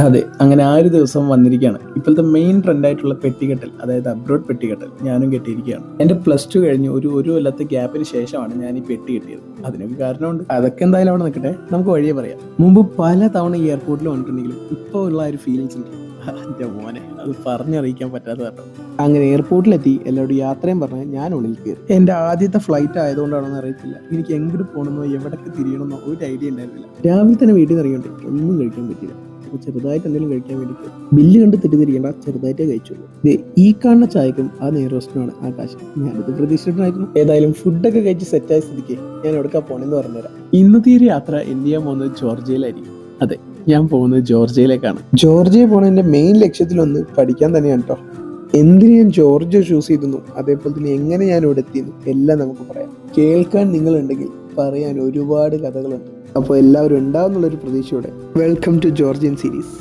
അതെ, അങ്ങനെ ആ ഒരു ദിവസം വന്നിരിക്കുകയാണ്. ഇപ്പോഴത്തെ മെയിൻ ട്രെൻഡായിട്ടുള്ള പെട്ടികെട്ടൽ, അതായത് അബ്രോഡ് പെട്ടികെട്ടൽ ഞാനും കെട്ടിയിരിക്കുകയാണ്. എൻ്റെ +2 കഴിഞ്ഞ് ഒരു കൊല്ലത്തെ ഗ്യാപ്പിന് ശേഷമാണ് ഞാൻ ഈ പെട്ടി കെട്ടിയത്. അതിനൊക്കെ കാരണമുണ്ട്. അതൊക്കെ എന്തായാലും അവിടെ നിൽക്കട്ടെ, നമുക്ക് വഴിയെ പറയാം. മുമ്പ് പല തവണ ഈ എയർപോർട്ടിൽ വന്നിട്ടുണ്ടെങ്കിലും ഇപ്പോൾ ഉള്ള ആ ഒരു ഫീലിങ്സ് ഉണ്ട്. എൻ്റെ മോനെ, അത് പറഞ്ഞറിയിക്കാൻ പറ്റാത്ത കേട്ടോ. അങ്ങനെ എയർപോർട്ടിലെത്തി എല്ലാവരും യാത്രയും പറഞ്ഞ് ഞാൻ ഉള്ളിൽ കയറി. എൻ്റെ ആദ്യത്തെ ഫ്ലൈറ്റ് ആയതുകൊണ്ടാണെന്ന് അറിയത്തില്ല, എനിക്ക് എങ്ങോട്ട് പോകണമെന്നോ എവിടേക്ക് തിരിയണമെന്നോ ഒരു ഐഡിയ ഉണ്ടായിരുന്നില്ല. രാവിലെ തന്നെ വീട്ടിൽ നിന്ന് ഇറങ്ങിയിട്ട് ഒന്നും കഴിക്കാൻ പറ്റില്ല. ചെറുതായിട്ട് എന്തെങ്കിലും കഴിക്കാൻ വേണ്ടി ബില്ല് കണ്ട് തെറ്റിദ്ധരിക്കേണ്ട, ചെറുതായിട്ടേ കഴിച്ചുള്ളൂ. ഈ കാണുന്ന ചായക്കും ആ നെയ്റോസ്റ്റിനാണ് ആ കാശ്. ഞാനത് പ്രതീക്ഷിച്ചിട്ടായിരുന്നു. ഏതായാലും ഫുഡൊക്കെ കഴിച്ച് സെറ്റായ സ്ഥിതിക്ക് ഞാൻ എവിടേക്കാ പോണെന്ന് പറഞ്ഞുതരാം. ഇന്നത്തെ ഒരു യാത്ര എന്ത് ചെയ്യാൻ പോകുന്നത് ജോർജിയയിലായിരിക്കും. അതെ, ഞാൻ പോകുന്നത് ജോർജിയയിലേക്കാണ്. ജോർജിയ പോണതിന്റെ മെയിൻ ലക്ഷ്യത്തിലൊന്ന് പഠിക്കാൻ തന്നെയാണ് കേട്ടോ. എന്തിനു ഞാൻ ജോർജിയ ചൂസ് ചെയ്തു, അതേപോലെ തന്നെ എങ്ങനെ ഞാൻ ഇവിടെ എത്തിയെന്നു എല്ലാം നമുക്ക് പറയാം. കേൾക്കാൻ നിങ്ങളുണ്ടെങ്കിൽ പറയാൻ ഒരുപാട് കഥകളുണ്ട്. അപ്പോൾ എല്ലാവരും ഉണ്ടാവുന്നുള്ളൊരു പ്രതീക്ഷയോടെ വെൽക്കം ടു ജോർജിയൻ സീരീസ്.